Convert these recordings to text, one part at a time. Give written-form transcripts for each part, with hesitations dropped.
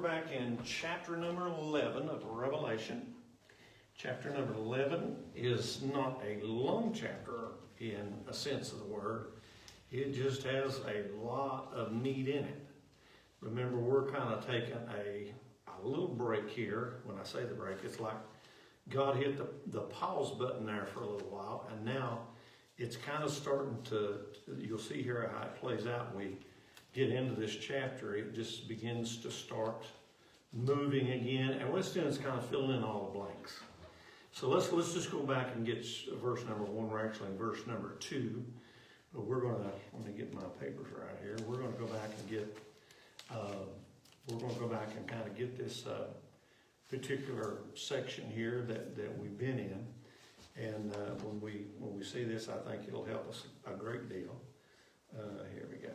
back in chapter number 11 of Revelation. Chapter number 11 is not a long chapter in a sense of the word. It just has a lot of meat in it. Remember, we're kind of taking a little break here. When I say the break, it's like God hit the pause button there for a little while, and now it's kind of starting to, you'll see here how it plays out when we get into this chapter. It just begins to start moving again, and what it's doing is kind of filling in all the blanks. So let's just go back and get verse number 1. We're actually in verse number 2. But we're going to, let me get my papers right here. We're going to go back and get, kind of get this particular section here that we've been in. And when we see this, I think it'll help us a great deal. Here we go.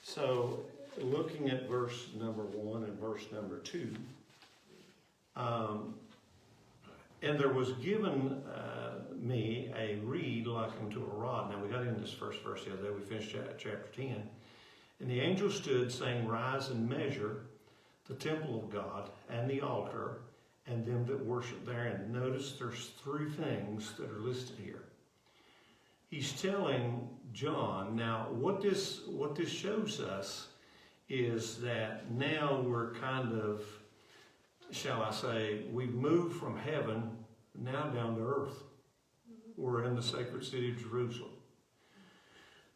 So looking at verse number 1 and verse number 2, and there was given me a reed like unto a rod. Now we got in this first verse the other day. We finished chapter 10. And the angel stood, saying, Rise and measure the temple of God and the altar and them that worship therein. Notice there's 3 things that are listed here. He's telling John, now what this shows us is that now we're kind of, shall I say, we've moved from heaven now down to earth. We're in the sacred city of Jerusalem.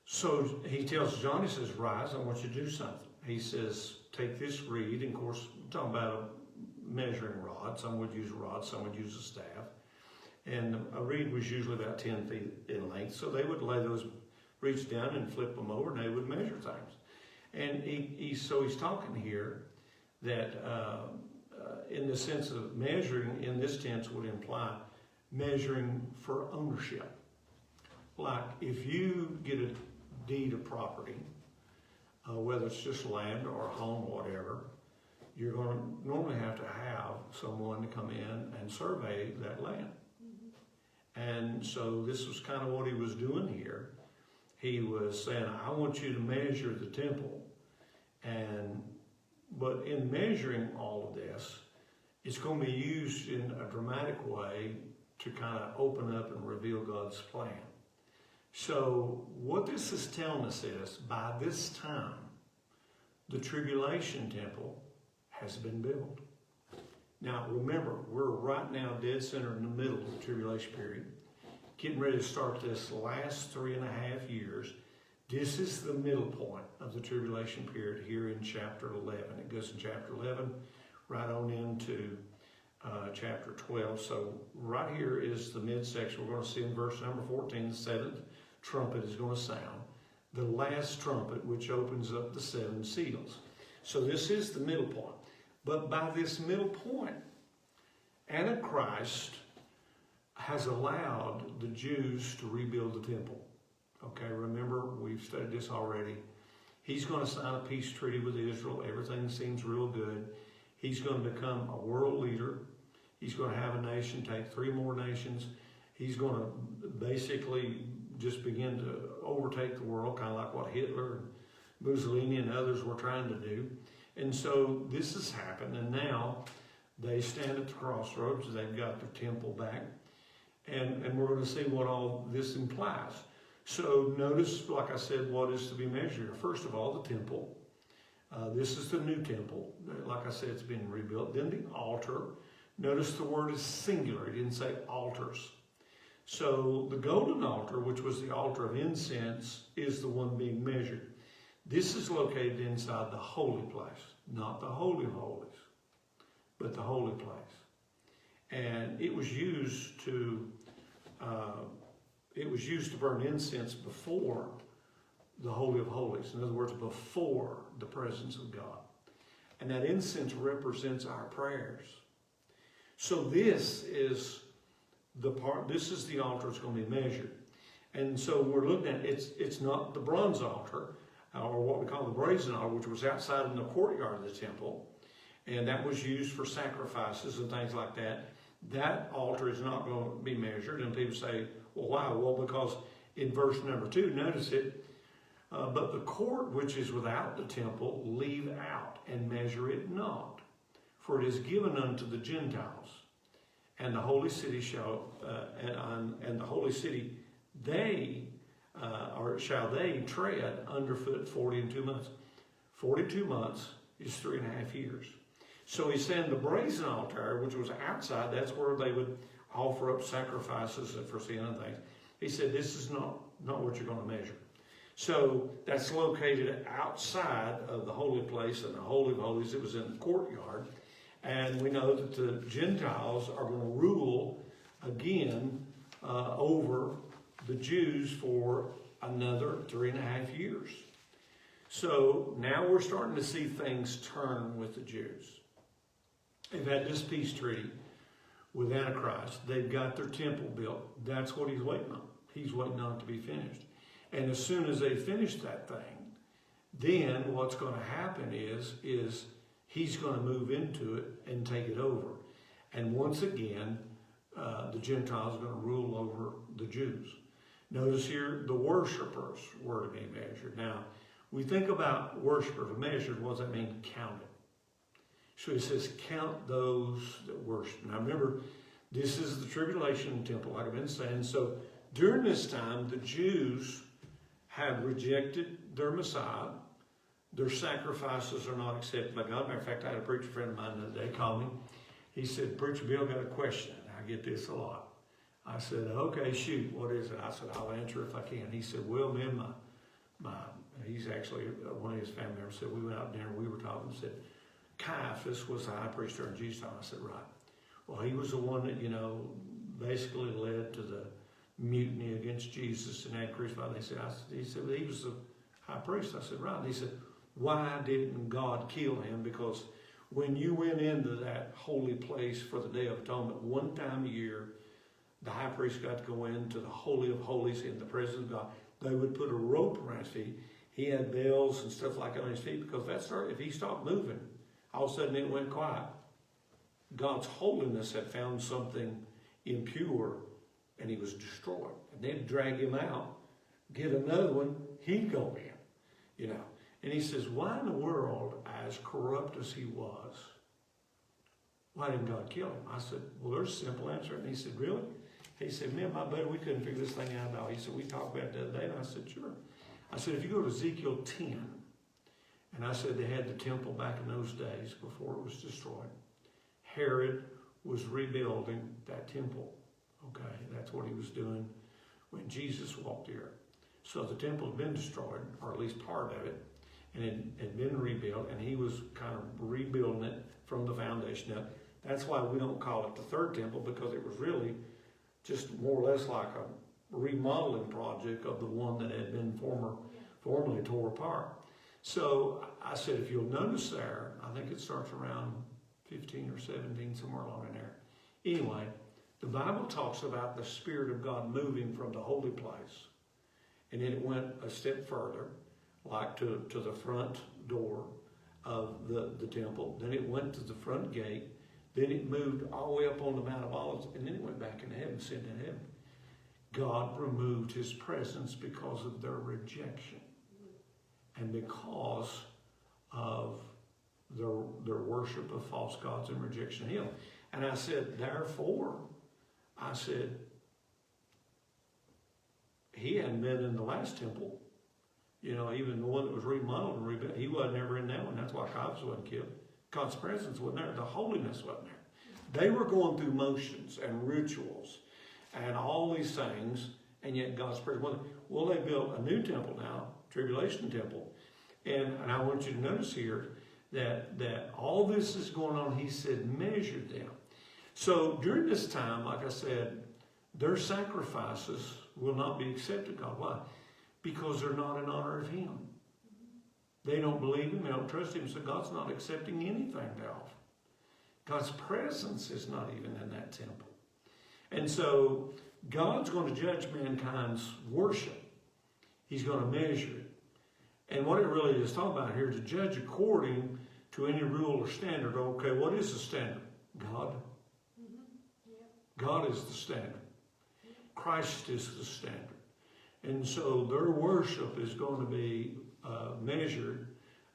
So he tells John, he says, Rise, I want you to do something. He says, take this reed, and of course, we're talking about a measuring rod. Some would use a rod, some would use a staff. And a reed was usually about 10 feet in length, so they would lay those reeds down and flip them over, and they would measure things. And so he's talking here that in the sense of measuring, in this tense would imply measuring for ownership. Like if you get a deed of property, whether it's just land or a home or whatever, you're going to normally have to have someone to come in and survey that land. And so this was kind of what he was doing here. He was saying, I want you to measure the temple. But in measuring all of this, it's going to be used in a dramatic way to kind of open up and reveal God's plan. So what this is telling us is, by this time, the tribulation temple has been built. Now remember, we're right now dead center in the middle of the tribulation period, getting ready to start this last 3.5 years. This is the middle point of the tribulation period here in chapter 11. It goes in chapter 11 right on into chapter 12. So right here is the midsection. We're going to see in verse number 14, the 7th trumpet is going to sound. The last trumpet, which opens up the 7 seals. So this is the middle point. But by this middle point, Antichrist has allowed the Jews to rebuild the temple. Okay, remember, we've studied this already. He's going to sign a peace treaty with Israel. Everything seems real good. He's going to become a world leader. He's going to have a nation, take 3 more nations. He's going to basically just begin to overtake the world, kind of like what Hitler and Mussolini and others were trying to do. And so this has happened, and now they stand at the crossroads. They've got their temple back, and we're going to see what all this implies. So notice, like I said, what is to be measured. First of all, the temple. This is the new temple. Like I said, it's been rebuilt. Then the altar. Notice the word is singular. It didn't say altars. So the golden altar, which was the altar of incense, is the one being measured. This is located inside the holy place, not the Holy of Holies, but the holy place. And it was used to burn incense before the Holy of Holies. In other words, before the presence of God. And that incense represents our prayers. So this is the part. This is the altar that's going to be measured. And so we're looking at it's not the bronze altar, or what we call the brazen altar, which was outside in the courtyard of the temple, and that was used for sacrifices and things like that. That altar is not going to be measured, and people say, well, why? Well, because in verse number 2, notice it, But the court which is without the temple leave out, and measure it not. For it is given unto the Gentiles. And the holy city and the holy city shall they tread underfoot 42 months. 42 months is 3.5 years. So he's saying the brazen altar, which was outside, that's where they would offer up sacrifices for sin and things. He said, this is not what you're going to measure. So that's located outside of the holy place and the Holy of Holies. It was in the courtyard. And we know that the Gentiles are going to rule again over the Jews for another 3.5 years. So now we're starting to see things turn with the Jews. They've had this peace treaty with Antichrist. They've got their temple built. That's what he's waiting on. He's waiting on it to be finished. And as soon as they finish that thing, then what's going to happen is he's going to move into it and take it over. And once again, the Gentiles are going to rule over the Jews. Notice here, the worshipers were to be measured. Now, we think about worshipers measured. What does that mean? Counted. So he says, count those that worship. Now remember, this is the tribulation temple, like I've been saying. So during this time, the Jews have rejected their Messiah. Their sacrifices are not accepted by God. Matter of fact, I had a preacher friend of mine the other day call me. He said, Preacher Bill, got a question. I get this a lot. I said, okay, shoot, what is it? I said, I'll answer if I can. He said, well, man, he's actually, one of his family members said, we went out there and we were talking and said, Caiaphas was the high priest during Jesus' time. I said, right. Well, he was the one that, basically led to the mutiny against Jesus and had crucified. He said, well, he was the high priest. I said, right. And he said, why didn't God kill him? Because when you went into that holy place for the Day of Atonement, one time a year, the high priest got to go into the Holy of Holies in the presence of God. They would put a rope around his feet. He had bells and stuff like that on his feet because if he stopped moving, all of a sudden it went quiet. God's holiness had found something impure and he was destroyed. And they'd drag him out, get another one, he'd go in, And he says, why in the world, as corrupt as he was, why didn't God kill him? I said, well, there's a simple answer. And he said, really? He said, me and my buddy, we couldn't figure this thing out at all. He said, we talked about it the other day. And I said, sure. I said, if you go to Ezekiel 10, and I said they had the temple back in those days before it was destroyed. Herod was rebuilding that temple. Okay, that's what he was doing when Jesus walked here. So the temple had been destroyed, or at least part of it, and it had been rebuilt, and he was kind of rebuilding it from the foundation up. That's why we don't call it the third temple, because it was really just more or less like a remodeling project of the one that had been formerly tore apart. So I said, if you'll notice there, I think it starts around 15 or 17, somewhere along in there. Anyway, the Bible talks about the Spirit of God moving from the holy place. And then it went a step further, like to the front door of the temple. Then it went to the front gate. Then it moved all the way up on the Mount of Olives. And then it went back into heaven, sent in heaven. God removed his presence because of their rejection. And because of their worship of false gods and rejection of him. And I said, therefore, he hadn't been in the last temple. Even the one that was remodeled and rebuilt, he wasn't ever in that one. That's why Caiaphas wasn't killed. God's presence wasn't there. The holiness wasn't there. They were going through motions and rituals and all these things, and yet God's presence wasn't there. Well, they built a new temple now, tribulation temple. And I want you to notice here that all this is going on. He said, measure them. So during this time, like I said, their sacrifices will not be accepted, God. Why? Because they're not in honor of him. They don't believe him. They don't trust him. So God's not accepting anything they offer. God's presence is not even in that temple. And so God's going to judge mankind's worship. He's going to measure it. And what it really is talking about here is to judge according to any rule or standard. Okay, what is the standard? God. God is the standard. Christ is the standard. And so their worship is going to be measured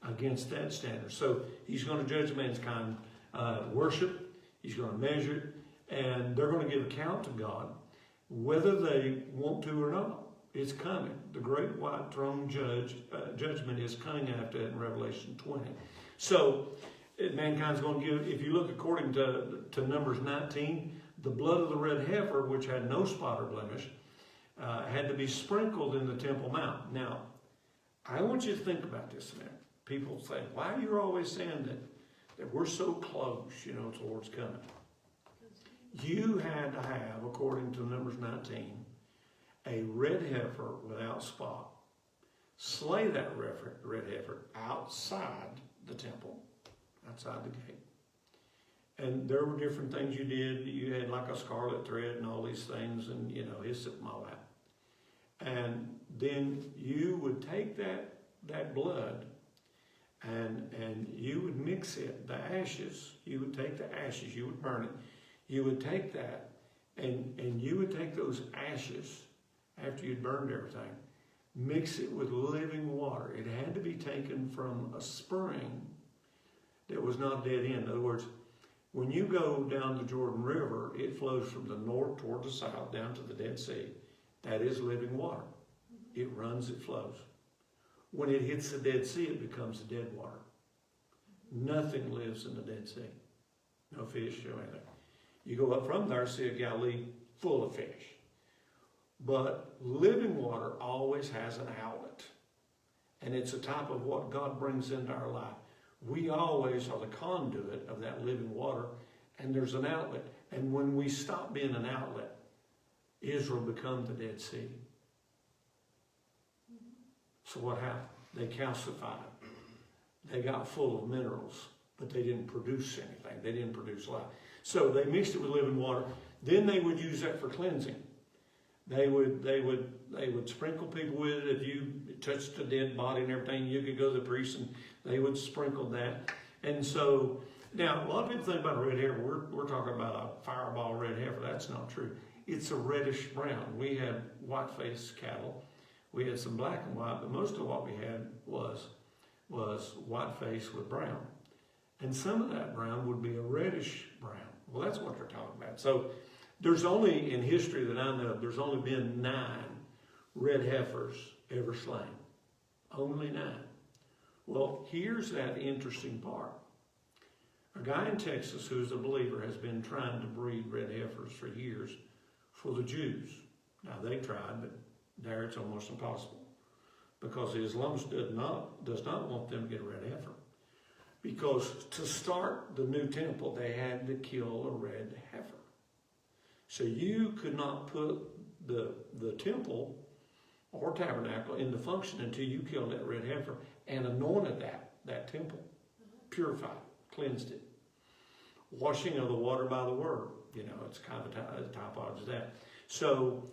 against that standard. So he's going to judge mankind worship. He's going to measure it. And they're going to give account to God, whether they want to or not. It's coming. The great white throne judgment is coming after it in Revelation 20. So mankind's going to give, if you look according to Numbers 19, the blood of the red heifer, which had no spot or blemish, had to be sprinkled in the Temple Mount. Now, I want you to think about this a minute. People say, why are you always saying that we're so close, to the Lord's coming? You had to have, according to Numbers 19, a red heifer without spot. Slay that red heifer outside the temple, outside the gate. And there were different things you did. You had like a scarlet thread and all these things and, hyssop and all that. And then you would take that blood and you would mix it, the ashes. You would take the ashes, you would burn it. You would take that and you would take those ashes after you'd burned everything, mix it with living water. It had to be taken from a spring that was not dead end. In other words, when you go down the Jordan River, it flows from the north toward the south down to the Dead Sea. That is living water. It runs, it flows. When it hits the Dead Sea, it becomes dead water. Nothing lives in the Dead Sea. No fish or anything. You go up from there, Sea of Galilee, full of fish. But living water always has an outlet. And it's a type of what God brings into our life. We always are the conduit of that living water, and there's an outlet. And when we stop being an outlet, Israel becomes the Dead Sea. So what happened? They calcified. They got full of minerals, but they didn't produce anything. They didn't produce life. So they mixed it with living water. Then they would use that for cleansing. They would sprinkle people with it. If you touched a dead body and everything, you could go to the priest and they would sprinkle that. And so, now, a lot of people think about a red heifer. We're talking about a fireball red heifer. That's not true. It's a reddish brown. We had white-faced cattle. We had some black and white, but most of what we had was white-faced with brown. And some of that brown would be a reddish brown. Well, that's what they're talking about. So there's only, in history that I know of, there's only been 9 red heifers ever slain. Only 9. Well, here's that interesting part. A guy in Texas who's a believer has been trying to breed red heifers for years for the Jews. Now, they tried, but there it's almost impossible because Islam does not want them to get a red heifer. Because to start the new temple, they had to kill a red heifer. So you could not put the temple or tabernacle into function until you killed that red heifer and anointed that temple, purified, cleansed it. Washing of the water by the word, it's kind of a typology of that. So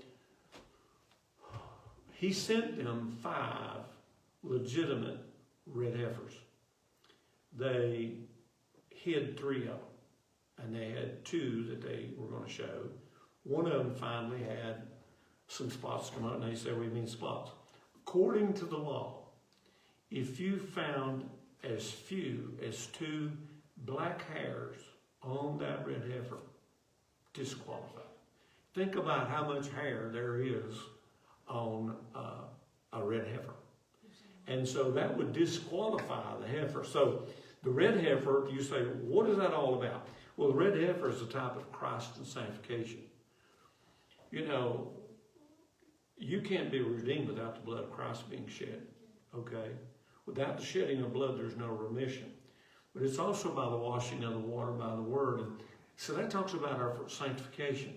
he sent them 5 legitimate red heifers. They hid 3 of them, and they had 2 that they were going to show. One of them finally had some spots come out, and they said, "What do you mean spots?" According to the law, if you found as few as 2 black hairs on that red heifer, disqualified. Think about how much hair there is on a red heifer. And so that would disqualify the heifer. So the red heifer, you say, what is that all about? Well, the red heifer is a type of Christ and sanctification. You can't be redeemed without the blood of Christ being shed, okay? Without the shedding of blood, there's no remission. But it's also by the washing of the water by the word. And so that talks about our sanctification.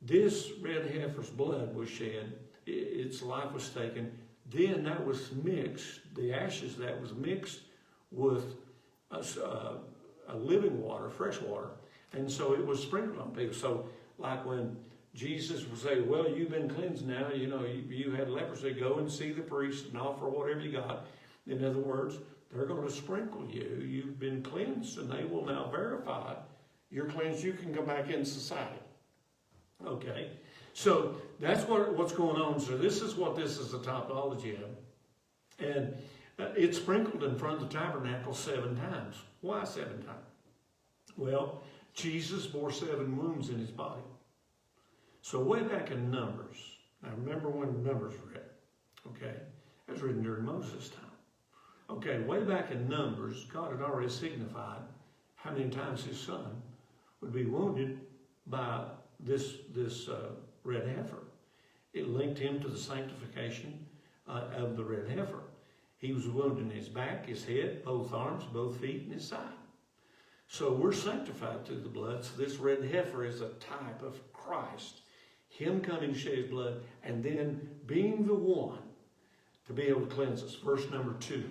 This red heifer's blood was shed. Its life was taken. Then that was mixed, the ashes of that was mixed with a living water, fresh water. And so it was sprinkled on people. So like when Jesus would say, well, you've been cleansed now, you had leprosy, go and see the priest and offer whatever you got. In other words, they're going to sprinkle you. You've been cleansed, and they will now verify you're cleansed. You can come back in society. Okay, So that's what's going on. So this is what this is a typology of. And it's sprinkled in front of the tabernacle 7 times. Why 7 times? Well, Jesus bore 7 wounds in his body. So way back in Numbers, now remember when Numbers were written, okay? It was written during Moses' time. Okay, way back in Numbers, God had already signified how many times his son would be wounded by this red heifer. It linked him to the sanctification of the red heifer. He was wounded in his back, his head, both arms, both feet, and his side. So we're sanctified through the blood. So this red heifer is a type of Christ. Him coming to shed his blood and then being the one to be able to cleanse us. Verse number 2.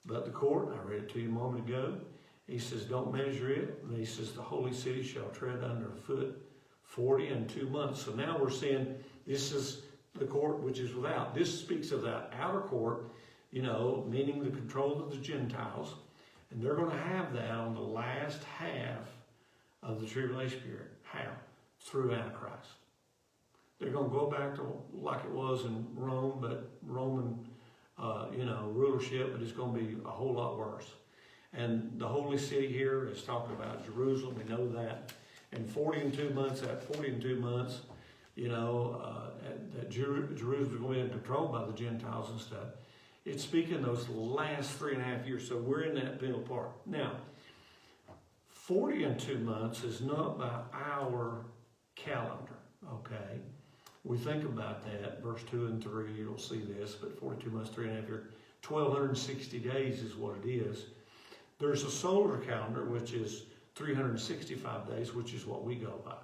But the court, I read it to you a moment ago, he says, don't measure it. And he says, the holy city shall tread under foot 40 and 2 months. So now we're saying this is the court which is without. This speaks of that outer court, meaning the control of the Gentiles. And they're going to have that on the last half of the tribulation period. How? Through Antichrist. They're going to go back to like it was in Rome, but Roman, rulership, but it's going to be a whole lot worse. And the holy city here is talking about Jerusalem. We know that. And 40 and 2 months, that Jerusalem's going to be in control by the Gentiles and stuff. It's speaking those last 3.5 years. So we're in that middle part. Now, 40 and 2 months is not by our calendar, okay? We think about that, verse 2 and 3, you'll see this, but 42 months, 3.5 years, 1,260 days is what it is. There's a solar calendar, which is 365 days, which is what we go by.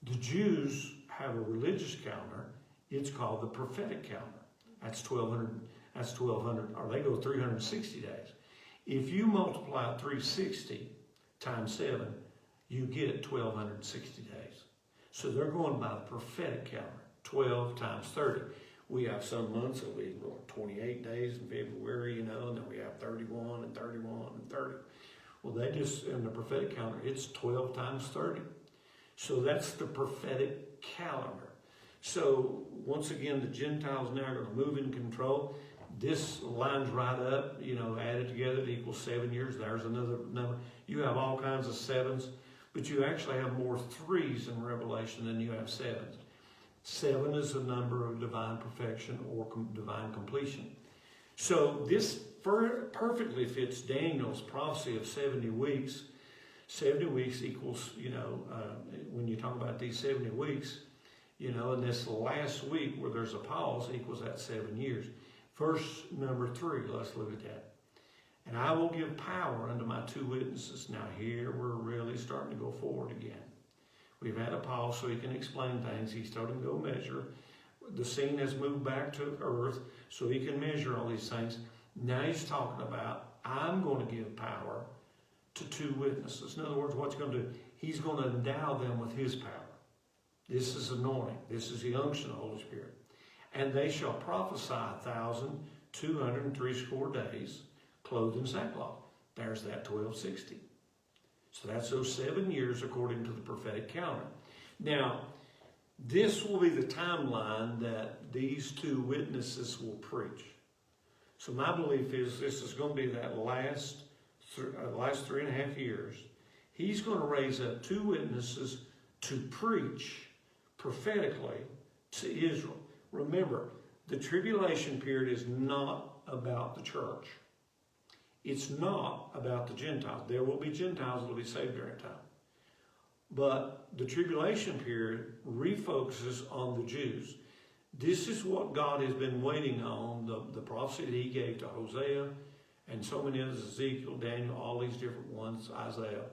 The Jews have a religious calendar. It's called the prophetic calendar. That's 1,200, or they go 360 days. If you multiply 360 times 7, you get 1,260 days. So they're going by the prophetic calendar, 12 times 30. We have some months that we 28 days in February, and then we have 31 and 31 and 30. Well, they just, in the prophetic calendar, it's 12 times 30. So that's the prophetic calendar. So once again, the Gentiles now are going to move in control. This lines right up, added together, it equals 7 years. There's another number. You have all kinds of 7s, but you actually have more 3s in Revelation than you have 7s. 7 is the number of divine perfection or divine completion. So this perfectly fits Daniel's prophecy of 70 weeks. 70 weeks equals, when you talk about these 70 weeks, and this last week where there's a pause equals that 7 years. Verse number 3, let's look at that. And I will give power unto my 2 witnesses. Now here we're really starting to go forward again. We've had a pause so he can explain things. He's starting to go measure. The scene has moved back to earth so he can measure all these things. Now he's talking about, I'm going to give power to 2 witnesses. In other words, what's he going to do? He's going to endow them with his power. This is anointing. This is the unction of the Holy Spirit. And they shall prophesy 1,260 days, clothed in sackcloth. There's that 1,260. So that's those 7 years according to the prophetic calendar. Now, this will be the timeline that these 2 witnesses will preach. So my belief is this is going to be that last 3.5 years. He's going to raise up 2 witnesses to preach prophetically to Israel. Remember, the tribulation period is not about the church. It's not about the Gentiles. There will be Gentiles that will be saved during that time. But the tribulation period refocuses on the Jews. This is what God has been waiting on, the prophecy that he gave to Hosea and so many others, Ezekiel, Daniel, all these different ones, Isaiah,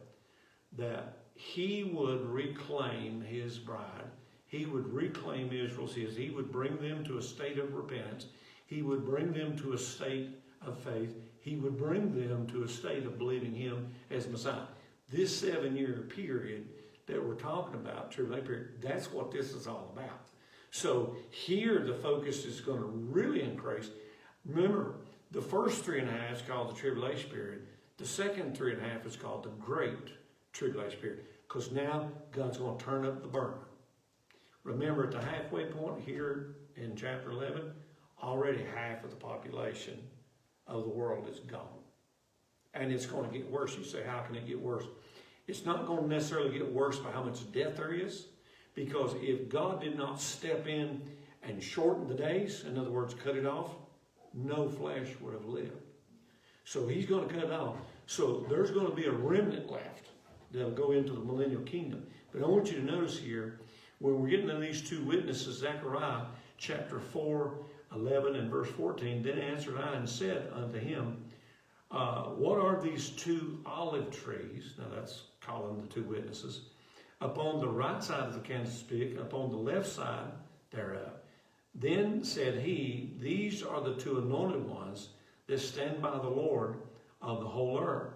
that he would reclaim his bride. He would reclaim Israel's his. He would bring them to a state of repentance. He would bring them to a state of faith. He would bring them to a state of believing him as Messiah. This 7-year period that we're talking about, tribulation period, that's what this is all about. So here the focus is going to really increase. Remember, the first 3.5 is called the tribulation period. The second 3.5 is called the great tribulation period. Because now God's going to turn up the burner. Remember, at the halfway point here in chapter 11, already half of the population of the world is gone. And it's going to get worse. You say, how can it get worse? It's not going to necessarily get worse by how much death there is, because if God did not step in and shorten the days, in other words, cut it off, no flesh would have lived. So he's going to cut it off. So there's going to be a remnant left that'll go into the millennial kingdom. But I want you to notice here, when we're getting to these two witnesses, Zechariah chapter 4, 11 and verse 14, then answered I and said unto him, what are these two olive trees? Now that's calling the two witnesses. Upon the right side of the candlestick, upon the left side thereof. Then said he, these are the two anointed ones that stand by the Lord of the whole earth.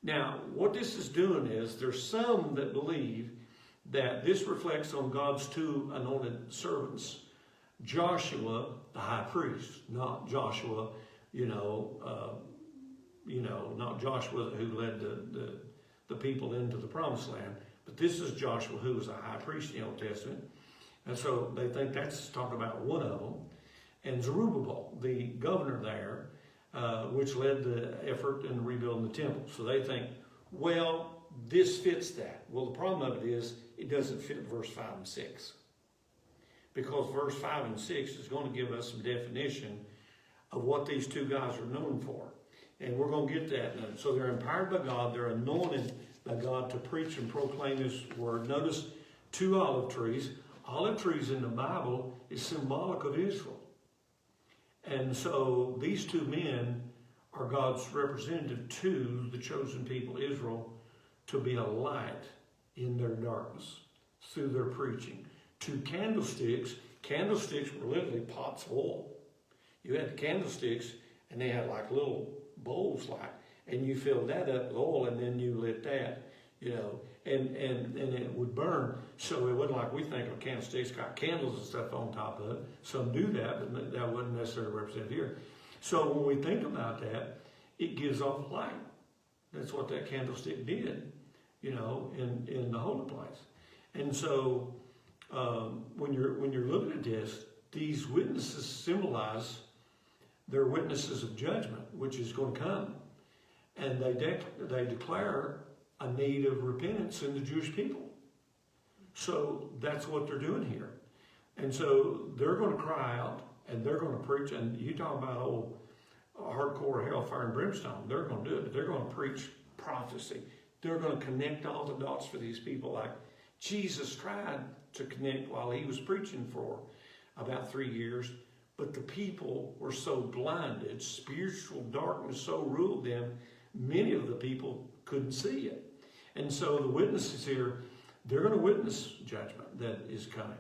Now, what this is doing is, there's some that believe that this reflects on God's two anointed servants, Joshua, the high priest, not Joshua, not Joshua who led the people into the promised land, but this is Joshua who was a high priest in the Old Testament. And so they think that's talking about one of them. And Zerubbabel, the governor there, which led the effort in rebuilding the temple. So they think, well, this fits that. Well, the problem of it is, it doesn't fit verse 5 and 6. Because verse 5 and 6 is going to give us some definition of what these two guys are known for. And we're going to get that. So they're empowered by God. They're anointed by God to preach and proclaim His word. Notice two olive trees. Olive trees in the Bible is symbolic of Israel. And so these two men are God's representative to the chosen people, Israel, to be a light in their darkness through their preaching. Two candlesticks. Candlesticks were literally pots of oil. You had the candlesticks, and they had like little bowls, and you filled that up with oil, and then you lit that, and it would burn. So it wasn't like we think of candlesticks got candles and stuff on top of it. Some do that, but that wouldn't necessarily represent here. So when we think about that, it gives off light. That's what that candlestick did, in the holy place. And so when you're looking at this, these witnesses symbolize they're witnesses of judgment, which is going to come. And they declare a need of repentance in the Jewish people. So that's what they're doing here. And so they're going to cry out, and they're going to preach. And you talk about old hardcore hellfire and brimstone, they're going to do it. They're going to preach prophecy. They're going to connect all the dots for these people, like Jesus tried to connect while he was preaching for about 3 years. But the people were so blinded, spiritual darkness so ruled them, many of the people couldn't see it. And so the witnesses here, they're going to witness judgment that is coming.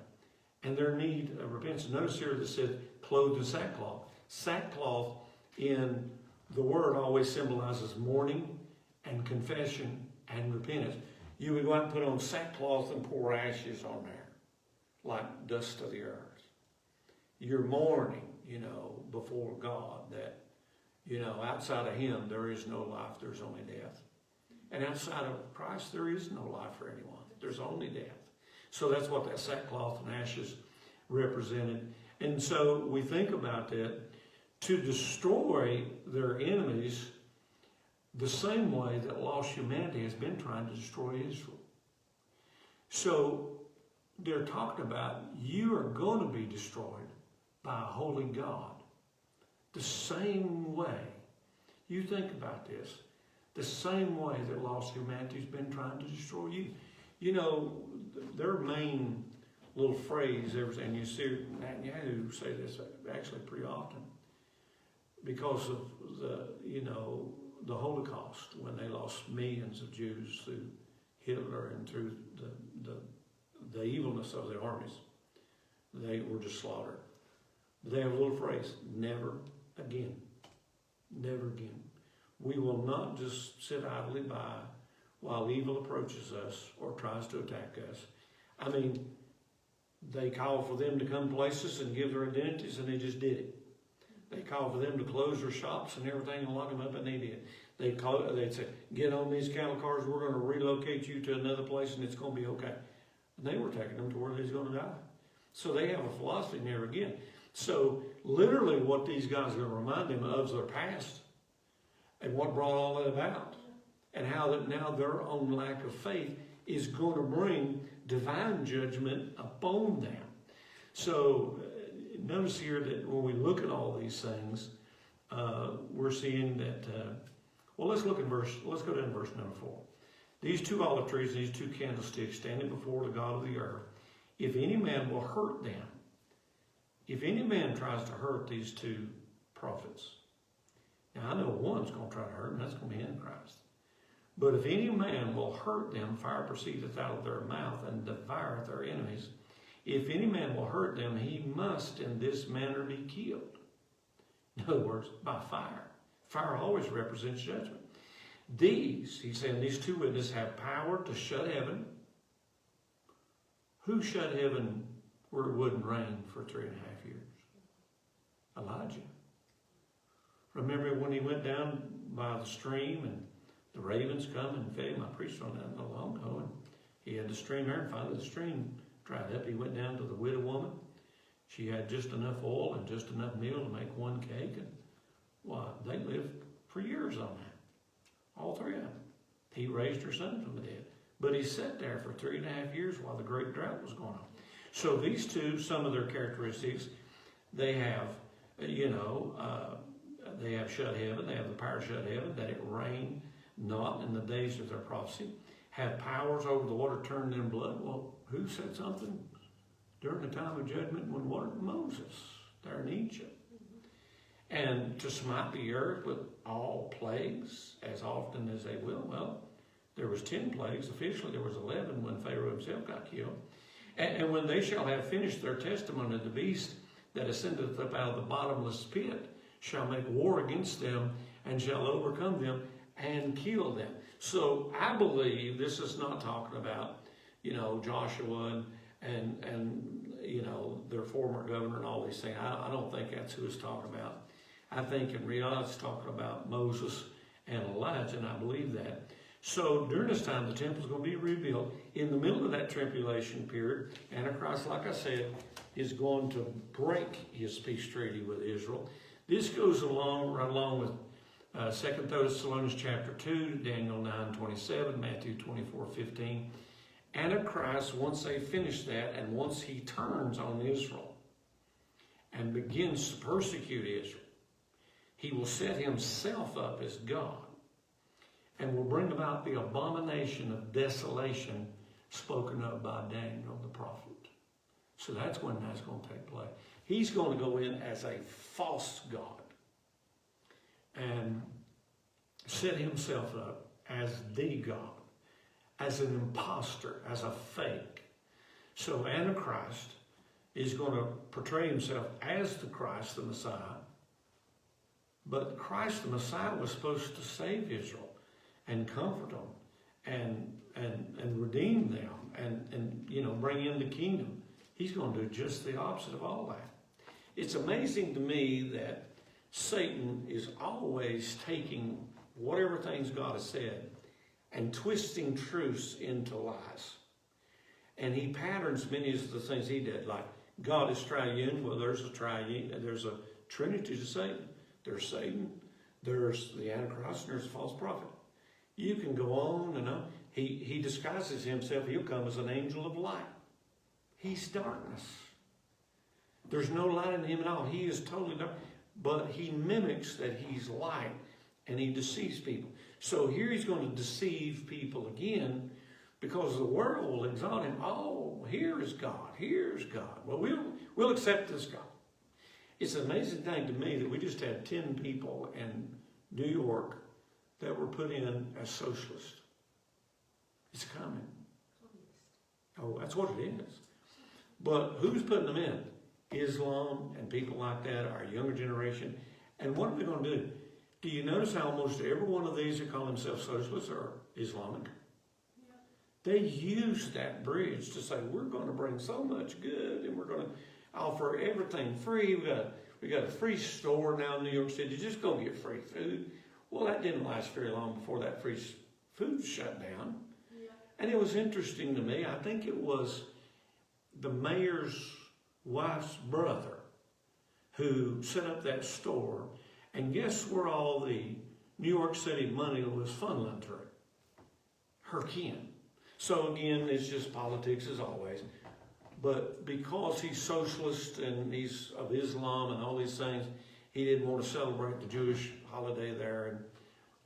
And their need of repentance. Notice here that it said, clothed in sackcloth. Sackcloth in the word always symbolizes mourning and confession and repentance. You would go out and put on sackcloth and pour ashes on there, like dust of the earth. You're mourning, before God that, outside of Him, there is no life, there's only death. And outside of Christ, there is no life for anyone. There's only death. So that's what that sackcloth and ashes represented. And so we think about that, to destroy their enemies the same way that lost humanity has been trying to destroy Israel. So they're talking about, you are going to be destroyed by a holy God. The same way, you think about this, the same way that lost humanity's been trying to destroy you. Their main little phrase, and you see Netanyahu say this actually pretty often, because of the Holocaust, when they lost millions of Jews through Hitler and through the evilness of the armies. They were just slaughtered. They have a little phrase, never again. Never again. We will not just sit idly by while evil approaches us or tries to attack us. I mean, they call for them to come places and give their identities, and they just did it. They call for them to close their shops and everything and lock them up, and they did. They'd say, get on these cattle cars, we're going to relocate you to another place, and it's going to be okay. And they were taking them to where they was going to die. So they have a philosophy never again. So literally what these guys are going to remind them of is their past and what brought all that about. And how that now their own lack of faith is going to bring divine judgment upon them. So notice here that when we look at all these things, we're seeing that, well, let's go down to verse number 4. These 2 olive trees, these 2 candlesticks standing before the God of the earth, if any man will hurt them, if any man tries to hurt these 2 prophets, now I know one's going to try to hurt them, that's going to be Antichrist. But if any man will hurt them, fire proceedeth out of their mouth and devoureth their enemies. If any man will hurt them, he must in this manner be killed. In other words, by fire. Fire always represents judgment. These, he's saying, these 2 witnesses have power to shut heaven. Who shut heaven where it wouldn't rain for 3.5 years? Elijah. Remember when he went down by the stream and the ravens come and fed him? I preached on that not long ago. And he had the stream there, and finally the stream dried up. He went down to the widow woman. She had just enough oil and just enough meal to make 1 cake. And well, they lived for years on that. All 3 of them. He raised her son from the dead. But he sat there for 3.5 years while the great drought was going on. So these 2, some of their characteristics, they have, they have shut heaven. They have the power to shut heaven, that it rain not in the days of their prophecy. Have powers over the water turned in blood. Well, who said something during the time of judgment when water? Moses, there in Egypt. And to smite the earth with all plagues as often as they will. Well, there was 10 plagues. Officially, there was 11 when Pharaoh himself got killed. And when they shall have finished their testimony, the beast that ascendeth up out of the bottomless pit shall make war against them and shall overcome them and kill them. So I believe this is not talking about, Joshua and their former governor and all these things. I don't think that's who it's talking about. I think in reality it's talking about Moses and Elijah, and I believe that. So during this time, the temple is going to be rebuilt. In the middle of that tribulation period, Antichrist, like I said, is going to break his peace treaty with Israel. This goes right along with 2 Thessalonians chapter 2, Daniel 9:27, Matthew 24:15. Antichrist, once they finish that, and once he turns on Israel and begins to persecute Israel, he will set himself up as God and will bring about the abomination of desolation spoken of by Daniel the prophet. So that's when that's going to take place. He's going to go in as a false God and set himself up as the God, as an imposter, as a fake. So Antichrist is going to portray himself as the Christ, the Messiah. But Christ, the Messiah, was supposed to save Israel and comfort them and redeem them and bring in the kingdom. He's going to do just the opposite of all that. It's amazing to me that Satan is always taking whatever things God has said and twisting truths into lies. And he patterns many of the things he did, like God is triune. Well, there's a trinity to Satan. There's Satan, there's the Antichrist, and there's the false prophet. You can go on and on. He disguises himself. He'll come as an angel of light. He's darkness. There's no light in him at all. He is totally dark. But he mimics that he's light, and he deceives people. So here he's going to deceive people again, because the world will exalt him. Oh, here is God. Here's God. Well, we'll accept this God. It's an amazing thing to me that we just had 10 people in New York that were put in as socialists. It's coming. Oh, that's what it is. But who's putting them in? Islam and people like that, our younger generation. And what are they going to do? Do you notice how almost every one of these that call themselves socialists are Islamic? Yeah. They use that bridge to say, we're going to bring so much good and we're going to offer everything free. We got a free store now in New York City. Just go get free food. Well, that didn't last very long before that free food shut down. Yeah. And it was interesting to me. I think it was the mayor's wife's brother who set up that store, and guess where all the New York City money was funneling through? Her kin. So again, it's just politics as always. But because he's socialist and he's of Islam and all these things, he didn't want to celebrate the Jewish holiday there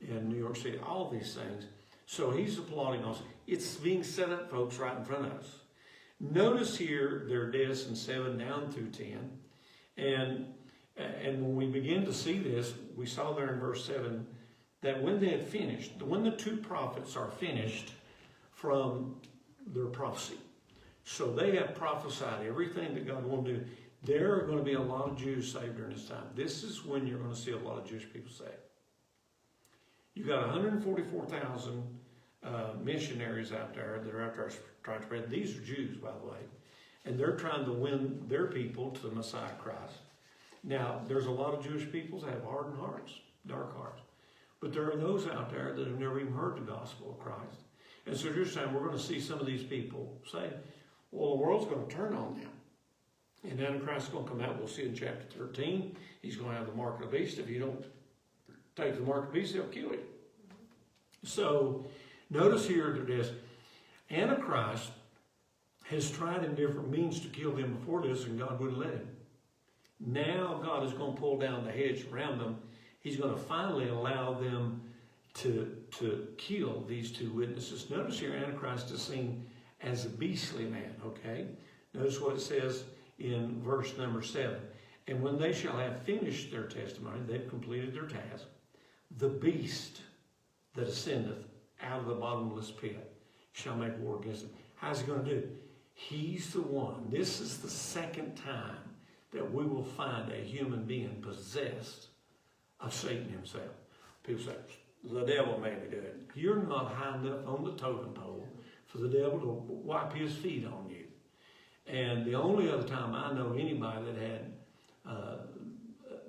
in New York City, all these things. So he's applauding us. It's being set up, folks, right in front of us. Notice here their deaths in 7 down through 10. And when we begin to see this, we saw there in verse 7 that when they had finished, when the 2 prophets are finished from their prophecy, so they have prophesied everything that God wanted to do, there are going to be a lot of Jews saved during this time. This is when you're going to see a lot of Jewish people saved. You've got 144,000 missionaries out there that are out there trying to spread. These are Jews, by the way. And they're trying to win their people to the Messiah Christ. Now, there's a lot of Jewish people that have hardened hearts, dark hearts. But there are those out there that have never even heard the gospel of Christ. And so this time we're going to see some of these people say, well, the world's going to turn on them. And Antichrist is going to come out. We'll see in chapter 13. He's going to have the mark of the beast. If you don't take the mark of the beast, they'll kill you. So notice here that this Antichrist has tried in different means to kill them before this, and God wouldn't let him. Now God is going to pull down the hedge around them. He's going to finally allow them to kill these 2 witnesses. Notice here Antichrist is seen as a beastly man, okay? Notice what it says in verse number 7. And when they shall have finished their testimony, they've completed their task, the beast that ascendeth out of the bottomless pit shall make war against them. How's he going to do it? He's the one. This is the second time that we will find a human being possessed of Satan himself. People say, the devil made me do it. You're not high enough on the totem pole for the devil to wipe his feet on you. And the only other time I know anybody that had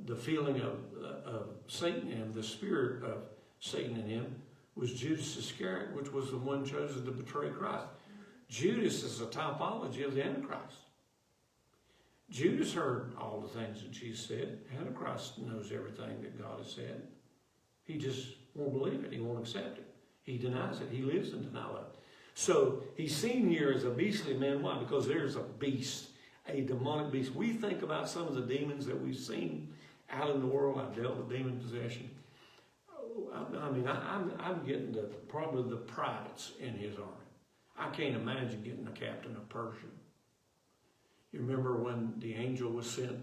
the feeling of Satan in him, the spirit of Satan in him, was Judas Iscariot, which was the one chosen to betray Christ. Judas is a typology of the Antichrist. Judas heard all the things that Jesus said. Antichrist knows everything that God has said. He just won't believe it. He won't accept it. He denies it. He lives in denial of it. So he's seen here as a beastly man. Why? Because there's a beast, a demonic beast. We think about some of the demons that we've seen out in the world. I've dealt with demon possession. I mean, I'm getting probably the privates in his army. I can't imagine getting a captain of Persia. You remember when the angel was sent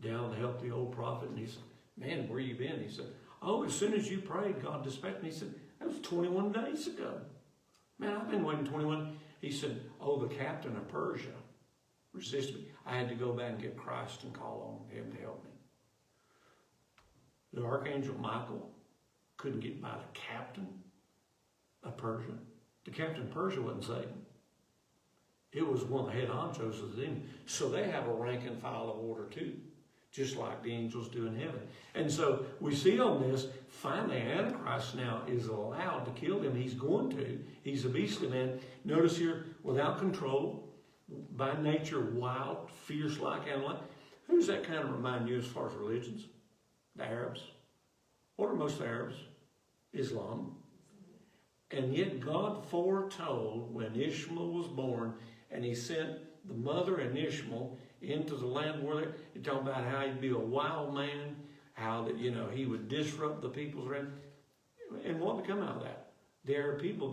down to help the old prophet, and he said, man, where you been? He said, oh, as soon as you prayed, God dispatched me. He said, that was 21 days ago. Man, I've been waiting 21. He said, oh, the captain of Persia resisted me. I had to go back and get Christ and call on him to help me. The archangel Michael couldn't get by the captain of Persia. The captain of Persia wasn't Satan. It was one of the head honchos of the demon. So they have a rank and file of order too, just like the angels do in heaven. And so we see on this, finally Antichrist now is allowed to kill them. He's going to. He's a beastly man. Notice here, without control, by nature wild, fierce like animal. Who does that kind of remind you as far as religions? The Arabs. What are most Arabs? Islam. And yet God foretold when Ishmael was born, and he sent the mother and Ishmael into the land where he talked about how he'd be a wild man, how that, he would disrupt the peoples around. And what would come out of that? The Arab people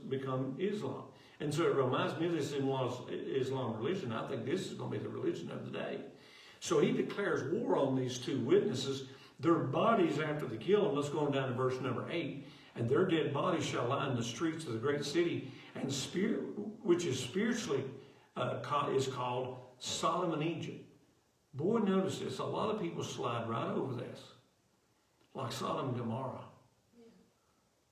become Islam. And so it reminds me of this Islam religion. I think this is going to be the religion of the day. So he declares war on these 2 witnesses. Their bodies after they kill them, let's go on down to verse number 8. And their dead bodies shall lie in the streets of the great city, and which is spiritually is called Sodom and Egypt. Boy, notice this. A lot of people slide right over this, like Sodom and Gomorrah.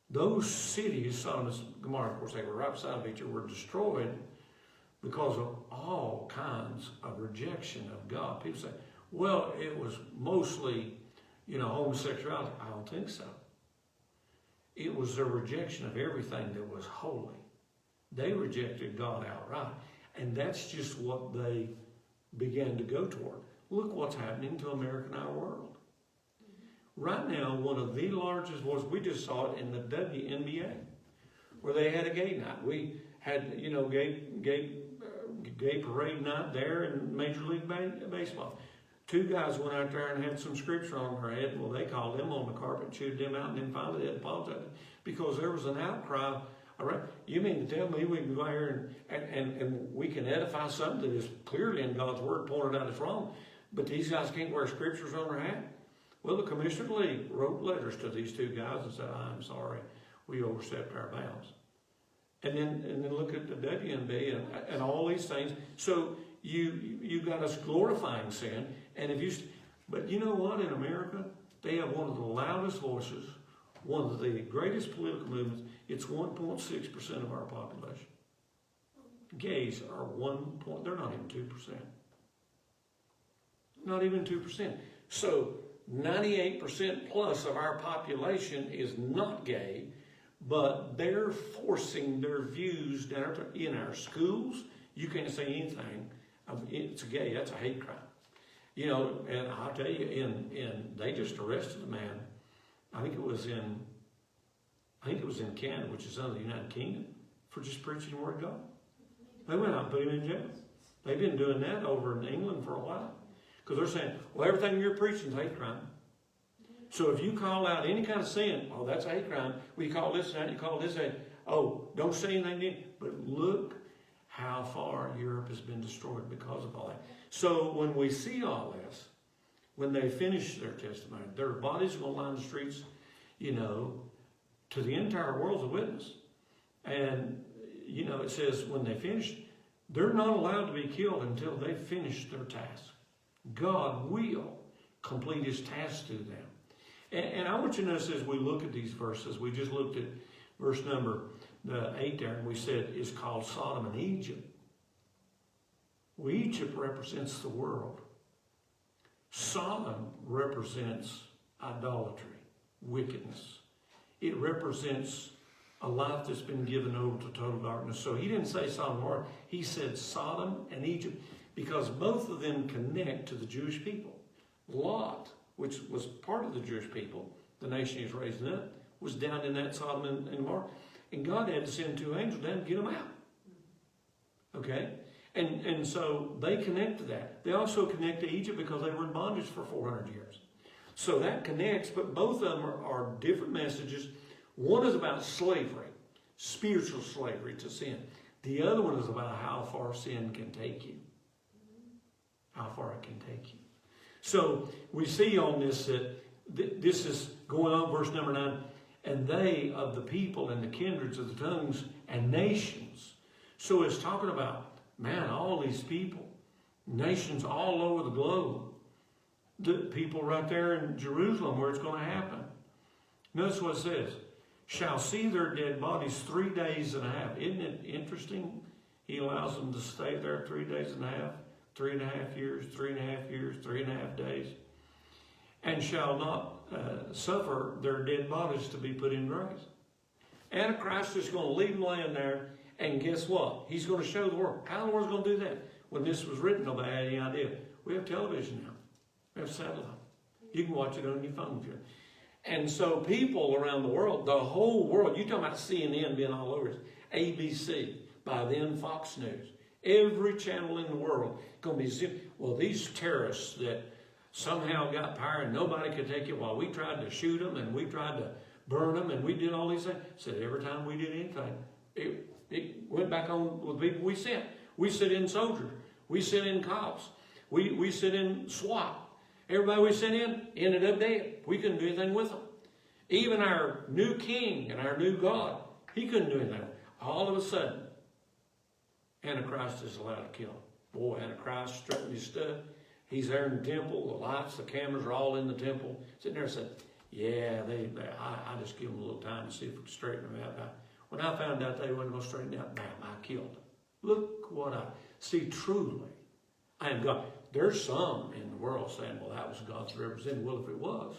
Those cities, Sodom and Gomorrah, of course, they were right beside each other, were destroyed because of all kinds of rejection of God. People say, well, it was mostly, homosexuality. I don't think so. It was their rejection of everything that was holy. They rejected God outright. And that's just what they began to go toward. Look what's happening to America and our world. Right now, one of the largest wars, we just saw it in the WNBA, where they had a gay night. We had, gay parade night there in Major League Baseball. Two guys went out there and had some scripture on their head. Well, they called them on the carpet, chewed them out, and then finally they apologized because there was an outcry around. You mean to tell me we can go here and we can edify something that is clearly in God's Word pointed out as wrong, but these guys can't wear scriptures on their hat? Well, the Commissioner of the League wrote letters to these two guys and said, I'm sorry, we overstepped our bounds. And then look at the WNBA and all these things. So you got us glorifying sin, and but you know what? In America, they have one of the loudest voices, one of the greatest political movements. It's 1.6% of our population. Gays are they're not even 2%. Not even 2%. So 98% plus of our population is not gay, but they're forcing their views down in our schools. You can't say anything. It's gay. That's a hate crime. And I'll tell you, they just arrested a man. I think it was in Canada, which is under the United Kingdom, for just preaching the Word of God. They went out and put him in jail. They've been doing that over in England for a while. Because they're saying, well, everything you're preaching is hate crime. So if you call out any kind of sin, oh, that's a hate crime. Well, you call this that, you call this that. Oh, don't say anything. But look how far Europe has been destroyed because of all that. So when we see all this, when they finish their testimony, their bodies are going to line the streets, to the entire world's a witness. And, it says when they finish, they're not allowed to be killed until they finish their task. God will complete his task to them. And I want you to notice as we look at these verses, we just looked at verse number 8 there, and we said it's called Sodom and Egypt. Well, Egypt represents the world. Sodom represents idolatry, wickedness. It represents a life that's been given over to total darkness. So he didn't say Sodom and Gomorrah, he said Sodom and Egypt, because both of them connect to the Jewish people. Lot, which was part of the Jewish people, the nation he was raising up, was down in that Sodom and Gomorrah. And God had to send 2 angels down to get them out. Okay? And so they connect to that. They also connect to Egypt because they were in bondage for 400 years. So that connects, but both of them are different messages. One is about slavery, spiritual slavery to sin. The other one is about how far sin can take you. How far it can take you. So we see on this that this is going on, verse number 9. And they of the people and the kindreds of the tongues and nations. So it's talking about, man, all these people, nations all over the globe. The people right there in Jerusalem where it's going to happen. Notice what it says. Shall see their dead bodies 3 days and a half. Isn't it interesting? He allows them to stay there 3 days and a half, 3.5 years, 3.5 years, 3.5 days. And shall not suffer their dead bodies to be put in graves. Antichrist is going to leave them laying there, and guess what? He's going to show the world. How the world's going to do that? When this was written, nobody had any idea. We have television now. We have satellite. You can watch it on your phone if you're. And so people around the world, the whole world, you're talking about CNN being all over it, ABC, by then Fox News, every channel in the world going to be, well, these terrorists that somehow got power and nobody could take it while we tried to shoot them and we tried to burn them and we did all these things. Said every time we did anything, it went back on with people we sent. We sent in soldiers. We sent in cops. We sent in SWAT. Everybody we sent in ended up dead. We couldn't do anything with them. Even our new king and our new God, he couldn't do anything. All of a sudden, Antichrist is allowed to kill him. Boy, Antichrist strutting his stuff. He's there in the temple. The lights, the cameras are all in the temple. Sitting there and said, yeah, I just give them a little time to see if we can straighten them out. When I found out they wasn't going to straighten out, bam, I killed them. Look what I see. Truly, I am God. There's some in the world saying, well, that was God's representative. Well, if it was,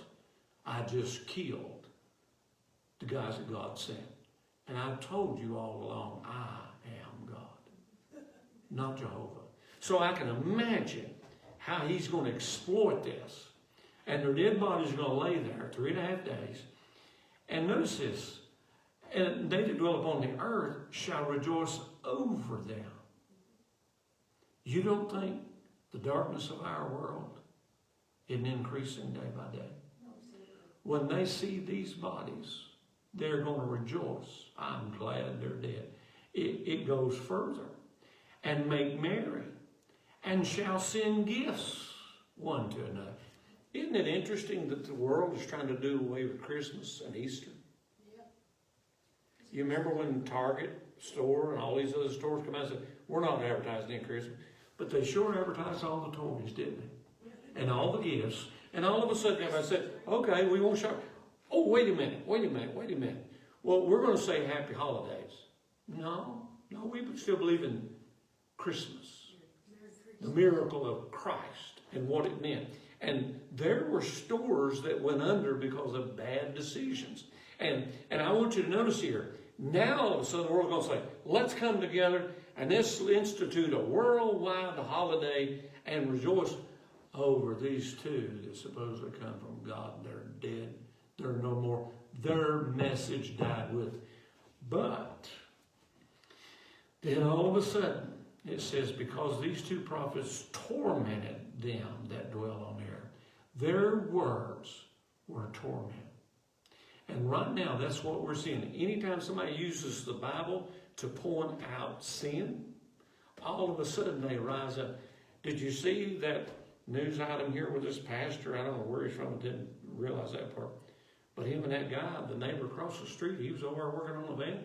I just killed the guys that God sent. And I've told you all along, I am God, not Jehovah. So I can imagine how he's going to exploit this. And their dead bodies are going to lay there 3.5 days. And notice this, and they that dwell upon the earth shall rejoice over them. You don't think the darkness of our world isn't increasing day by day? When they see these bodies, they're going to rejoice. I'm glad they're dead. It goes further. And make merry, and shall send gifts one to another. Isn't it interesting that the world is trying to do away with Christmas and Easter? Yeah. You remember when Target store and all these other stores come out and said, we're not advertising in Christmas. But they sure advertised all the toys, didn't they? Yeah. And all the gifts. And all of a sudden everybody said, okay, we won't shop. Oh, wait a minute. Well, we're going to say happy holidays. No, we still believe in Christmas. The miracle of Christ and what it meant. And there were stores that went under because of bad decisions. And I want you to notice here, now all of a sudden the world's going to say, let's come together and let's institute a worldwide holiday and rejoice over these two that supposedly come from God. They're dead. They're no more. Their message died with. But then all of a sudden, it says, because these two prophets tormented them that dwell on the earth. Their words were torment. And right now, that's what we're seeing. Anytime somebody uses the Bible to point out sin, all of a sudden they rise up. Did you see that news item here with this pastor? I don't know where he's from. I didn't realize that part. But him and that guy, the neighbor across the street, he was over working on the van.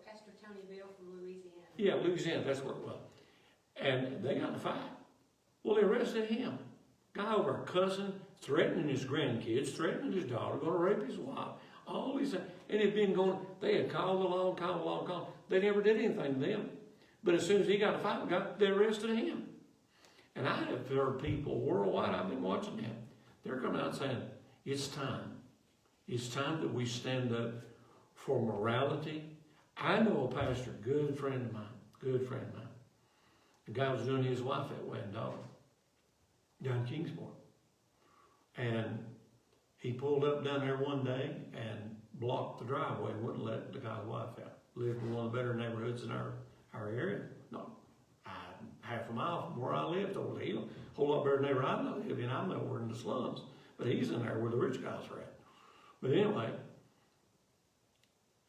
Pastor Tony Bell from Louisiana. Yeah, Louisiana, that's what it was. And they got in a fight. Well, they arrested him. Guy over cussing, threatening his grandkids, threatening his daughter, going to rape his wife. All these things. And it had been going, they had called along. They never did anything to them. But as soon as he got in a fight, they arrested him. And I have heard people worldwide, I've been watching them, they're coming out saying, it's time. It's time that we stand up for morality. I know a pastor, good friend of mine. The guy was doing his wife that wedding daughter down in Kingsport. And he pulled up down there one day and blocked the driveway and wouldn't let the guy's wife out. Lived in one of the better neighborhoods in our area. Not half a mile from where I lived over the hill. A whole lot better than ever I live in. I'm nowhere in the slums. But he's in there where the rich guys are at. But anyway,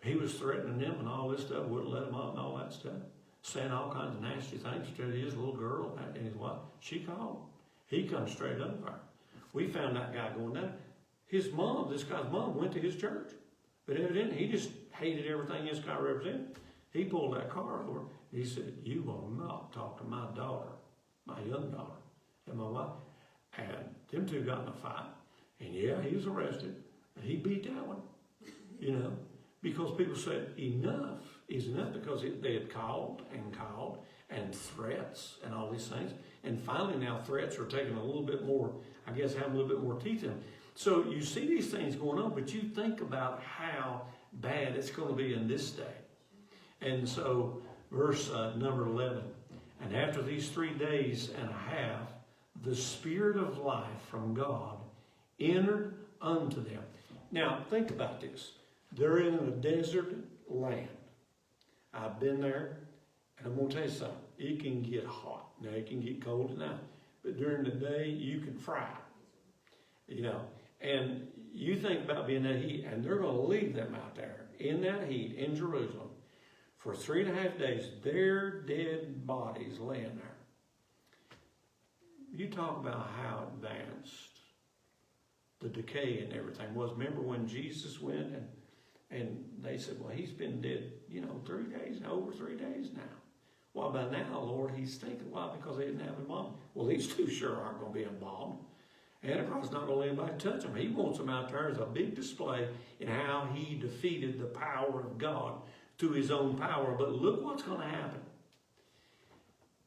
he was threatening them and all this stuff, wouldn't let them out and all that stuff. Saying all kinds of nasty things to his little girl and his wife. She called. He comes straight up there. We found that guy going down. His mom, this guy's mom, went to his church. But evidently, he just hated everything this guy represented. He pulled that car over. He said, you will not talk to my daughter, my young daughter, and my wife. And them two got in a fight. And yeah, he was arrested. And he beat that one, because people said enough is enough, because they had called and threats and all these things. And finally now threats are taking a little bit more, I guess, having a little bit more teeth in them. So you see these things going on, but you think about how bad it's going to be in this day. And so verse number 11, and after these 3 days and a half, the Spirit of life from God entered unto them. Now, think about this. They're in a desert land. I've been there, and I'm going to tell you something. It can get hot. Now, it can get cold at night. But during the day, you can fry. And you think about being in that heat, and they're going to leave them out there in that heat in Jerusalem for 3.5 days. Their dead bodies laying there. You talk about how advanced the decay and everything was. Remember when Jesus went and they said, well, he's been dead, 3 days, over 3 days now. Well, by now, Lord, he's thinking, why? Because they didn't have an embalmed. Well, these two sure aren't going to be embalmed. Antichrist's not going to let anybody touch them. He wants them out there as a big display in how he defeated the power of God through his own power. But look what's going to happen.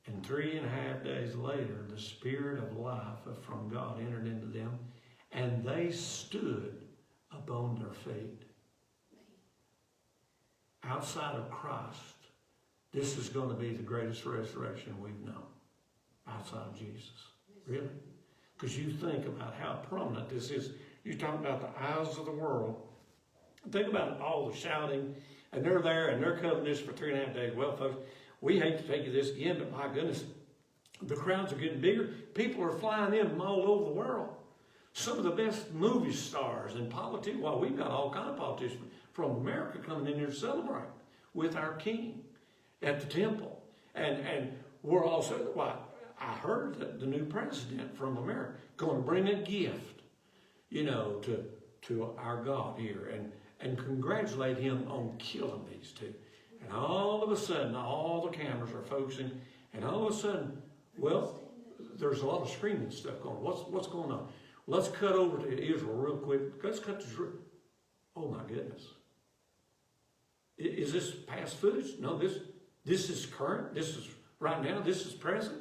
And 3.5 days later, the Spirit of life from God entered into them, and they stood upon their feet. Outside of Christ, this is going to be the greatest resurrection we've known. outside of Jesus. Really? Because you think about how prominent this is. You're talking about the eyes of the world. Think about all the shouting, and they're there, and they're covering this for 3.5 days. Well, folks, we hate to take you this again, but my goodness, the crowds are getting bigger. People are flying in from all over the world. Some of the best movie stars and politicians, well, we've got all kinds of politicians from America coming in here to celebrate with our king at the temple. And we're also, well, I heard that the new president from America going to bring a gift, you know, to our God here and congratulate him on killing these two. And all of a sudden, all the cameras are focusing, and all of a sudden, well, there's a lot of screaming stuff going on. What's going on? Let's cut over to Israel real quick. Let's cut to Israel. Oh my goodness. Is this past footage? No, this is current. This is right now. This is present.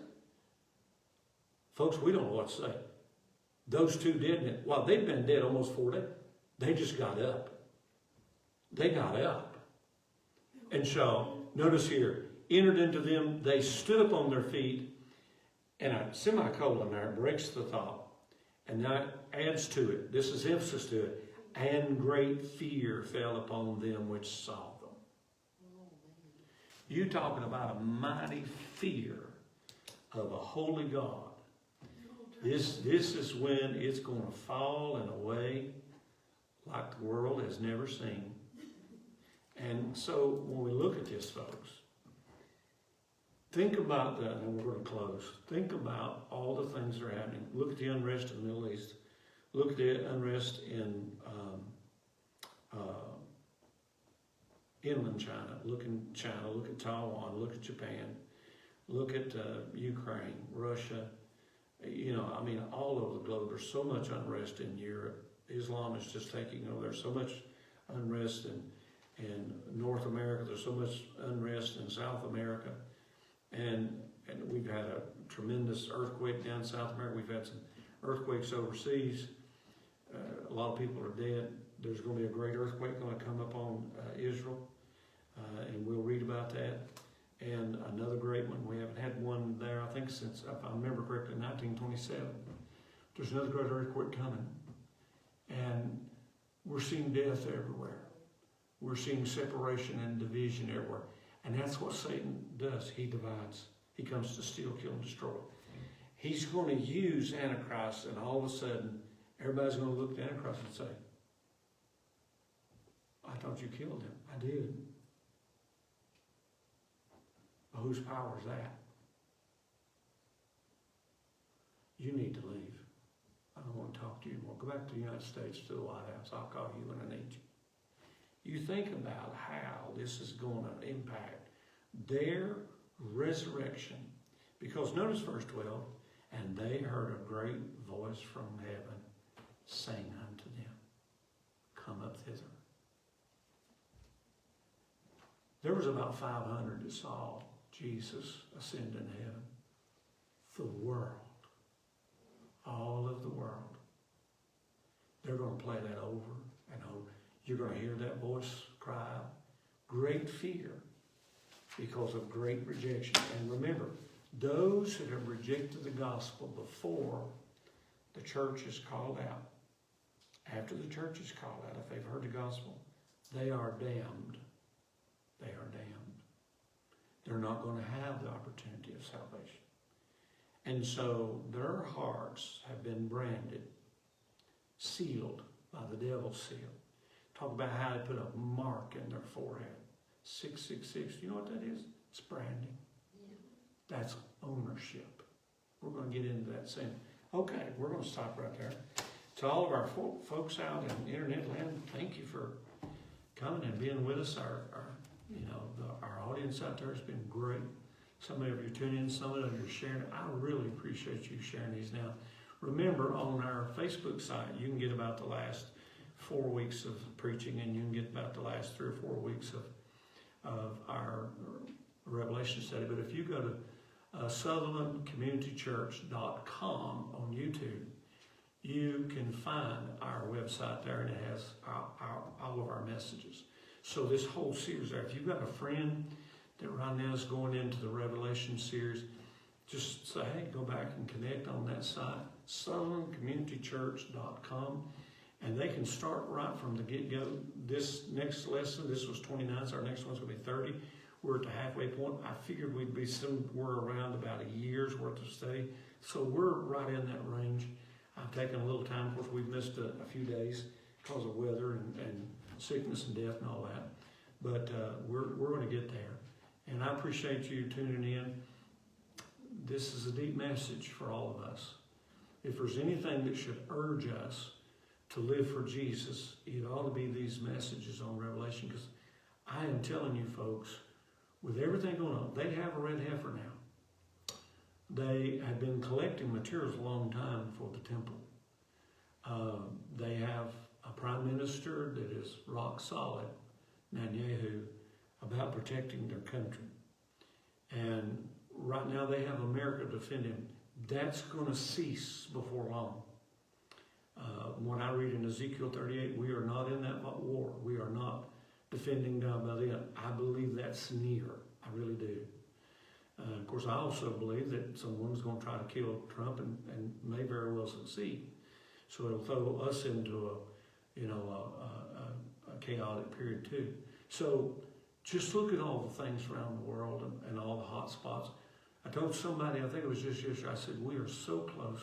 Folks, we don't know what to say. Those two didn't. Well, they've been dead almost 4 days. They just got up. They got up. And so, notice here, entered into them, they stood up on their feet, and a semicolon there breaks the thought. And that adds to it. This is emphasis to it. And great fear fell upon them which saw them. You talking about a mighty fear of a holy God. This is when it's going to fall in a way like the world has never seen. And so when we look at this, folks, think about that, and we're going to close. Think about all the things that are happening. Look at the unrest in the Middle East. Look at the unrest in inland China. Look in China. Look at Taiwan. Look at Japan. Look at Ukraine, Russia. You know, I mean, all over the globe. There's so much unrest in Europe. Islam is just taking over. There's so much unrest in North America. There's so much unrest in South America. And we've had a tremendous earthquake down in South America. We've had some earthquakes overseas. A lot of people are dead. There's going to be a great earthquake going to come up on Israel, and we'll read about that. And another great one, we haven't had one there, I think, since, if I remember correctly, 1927. There's another great earthquake coming. And we're seeing death everywhere. We're seeing separation and division everywhere. And that's what Satan does. He divides. He comes to steal, kill, and destroy. He's going to use Antichrist, and all of a sudden, everybody's going to look at Antichrist and say, I thought you killed him. I did. But whose power is that? You need to leave. I don't want to talk to you anymore. Go back to the United States, to the White House. I'll call you when I need you. You think about how this is going to impact their resurrection. Because notice verse 12, and they heard a great voice from heaven saying unto them, come up thither. There was about 500 that saw Jesus ascend into heaven. The world, all of the world, they're going to play that over and over. You're going to hear that voice cry out. Great fear because of great rejection. And remember, those that have rejected the gospel before the church is called out, after the church is called out, if they've heard the gospel, they are damned. They are damned. They're not going to have the opportunity of salvation. And so their hearts have been branded, sealed by the devil's seal. Talk about how they put a mark in their forehead. 666. You know what that is? It's branding. Yeah. That's ownership. We're going to get into that soon. Okay, we're going to stop right there. To all of our folks out in internet land, thank you for coming and being with us. Our audience out there has been great. Some of you tune in, some of you are sharing it. I really appreciate you sharing these now. Remember, on our Facebook site, you can get about the last 4 weeks of preaching, and you can get about the last 3 or 4 weeks of our Revelation study. But if you go to SutherlandCommunityChurch.com on YouTube, you can find our website there, and it has all of our messages. So this whole series there, if you've got a friend that right now is going into the Revelation series, just say, hey, go back and connect on that site, SutherlandCommunityChurch.com, and they can start right from the get-go. This next lesson, this was 29, so our next one's going to be 30. We're at the halfway point. I figured we'd be somewhere around about a year's worth of study, so we're right in that range. I've taken a little time. Of course, we've missed a few days because of weather and sickness and death and all that, but we're going to get there. And I appreciate you tuning in. This is a deep message for all of us. If there's anything that should urge us to live for Jesus, it ought to be these messages on Revelation, because I am telling you folks, with everything going on, they have a red heifer now. They have been collecting materials a long time for the temple. They have a prime minister that is rock solid, Netanyahu, about protecting their country. And right now they have America defend him. That's going to cease before long. When I read in Ezekiel 38, we are not in that war. We are not defending down by them. I believe that's near. I really do. Of course, I also believe that someone's going to try to kill Trump and may very well succeed. So it'll throw us into a chaotic period too. So just look at all the things around the world and all the hot spots. I told somebody, I think it was just yesterday, I said, we are so close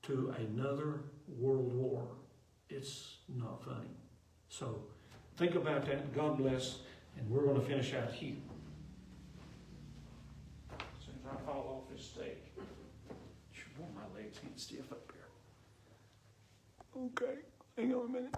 to another world war. It's not funny. So think about that. God bless. And we're going to finish out here. As soon as I fall off this stage. My legs getting stiff up here. Okay, hang on a minute.